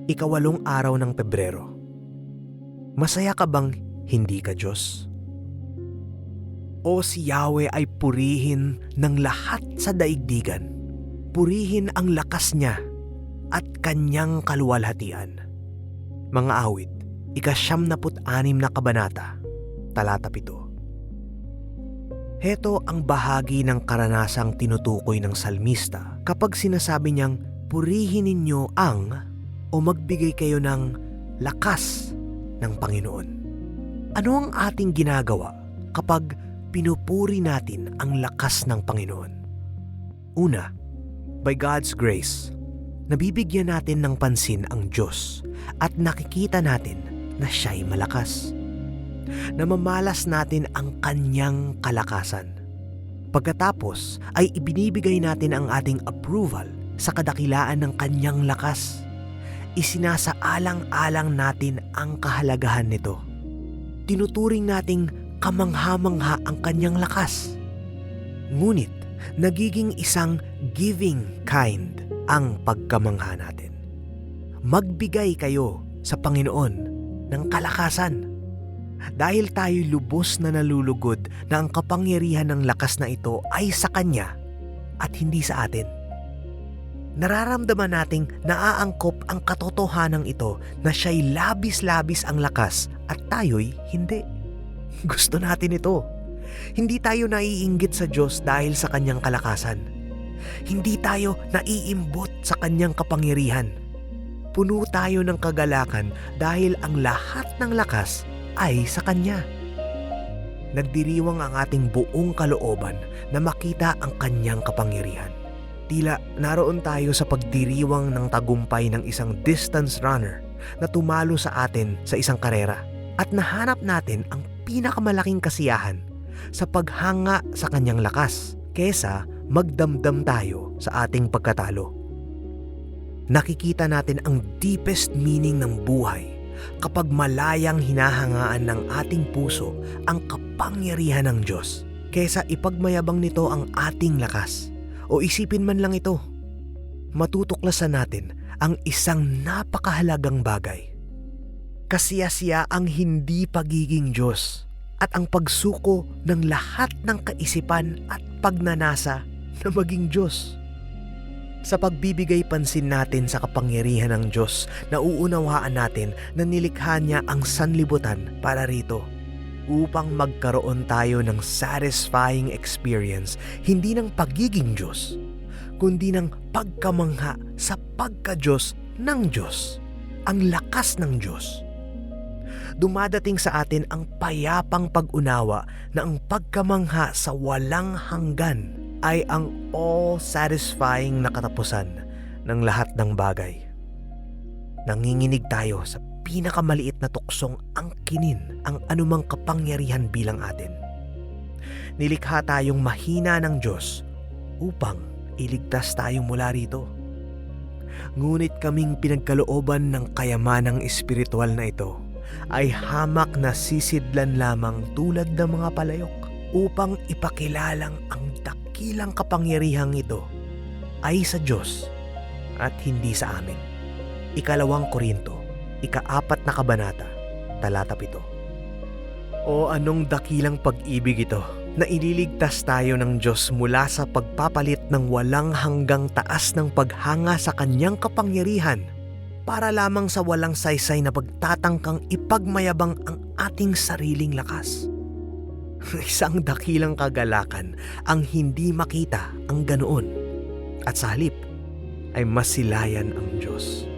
Ikawalong araw ng Pebrero. Masaya ka bang hindi ka Diyos? O si Yahweh ay purihin ng lahat sa daigdigan. Purihin ang lakas niya at kanyang kaluwalhatian. Mga awit, ika-siyamnaput-6 na kabanata, talata 7. Heto ang bahagi ng karanasang tinutukoy ng salmista kapag sinasabi niyang purihin ninyo ang o magbigay kayo ng lakas ng Panginoon. Ano ang ating ginagawa kapag pinupuri natin ang lakas ng Panginoon? Una, by God's grace, nabibigyan natin ng pansin ang Diyos at nakikita natin na siya'y malakas. Namamalas natin ang kanyang kalakasan. Pagkatapos ay ibinibigay natin ang ating approval sa kadakilaan ng kanyang lakas. Isinasaalang-alang natin ang kahalagahan nito. Tinuturing nating kamangha-mangha ang kanyang lakas. Ngunit nagiging isang giving kind ang pagkamangha natin. Magbigay kayo sa Panginoon ng kalakasan. Dahil tayo lubos na nalulugod na ang kapangyarihan ng lakas na ito ay sa Kanya at hindi sa atin. Nararamdaman nating naaangkop ang katotohanan ito na siya'y labis-labis ang lakas at tayo'y hindi. Gusto natin ito. Hindi tayo naiinggit sa Diyos dahil sa kanyang kalakasan. Hindi tayo naiimbot sa kanyang kapangyarihan. Puno tayo ng kagalakan dahil ang lahat ng lakas ay sa kanya. Nagdiriwang ang ating buong kalooban na makita ang kanyang kapangyarihan. Tila naroon tayo sa pagdiriwang ng tagumpay ng isang distance runner na tumalo sa atin sa isang karera at nahanap natin ang pinakamalaking kasiyahan sa paghanga sa kanyang lakas kesa magdamdam tayo sa ating pagkatalo. Nakikita natin ang deepest meaning ng buhay kapag malayang hinahangaan ng ating puso ang kapangyarihan ng Diyos kesa ipagmayabang nito ang ating lakas. O isipin man lang ito, matutuklasan natin ang isang napakahalagang bagay. Kasiya-siya ang hindi pagiging Diyos at ang pagsuko ng lahat ng kaisipan at pagnanasa na maging Diyos. Sa pagbibigay pansin natin sa kapangyarihan ng Diyos, nauunawaan natin na nilikha niya ang sanlibutan para rito. Upang magkaroon tayo ng satisfying experience, hindi ng pagiging Diyos, kundi ng pagkamangha sa pagka-Diyos ng Diyos, ang lakas ng Diyos. Dumadating sa atin ang payapang pag-unawa na ang pagkamangha sa walang hanggan ay ang all-satisfying na katapusan ng lahat ng bagay. Nanginginig tayo sa pinakamaliit na tuksong angkinin ang anumang kapangyarihan bilang atin. Nilikha tayong mahina ng Diyos upang iligtas tayo mula rito. Ngunit kaming pinagkalooban ng kayamanang espiritual na ito ay hamak na sisidlan lamang tulad ng mga palayok upang ipakilalang ang dakilang kapangyarihang ito ay sa Diyos at hindi sa amin. 2 Korinto, 4 na kabanata, talata 7. O anong dakilang pag-ibig ito na ililigtas tayo ng Diyos mula sa pagpapalit ng walang hanggang taas ng paghanga sa kanyang kapangyarihan para lamang sa walang saysay na pagtatangkang ipagmayabang ang ating sariling lakas. Isang dakilang kagalakan ang hindi makita ang ganoon at sa halip ay masilayan ang Diyos.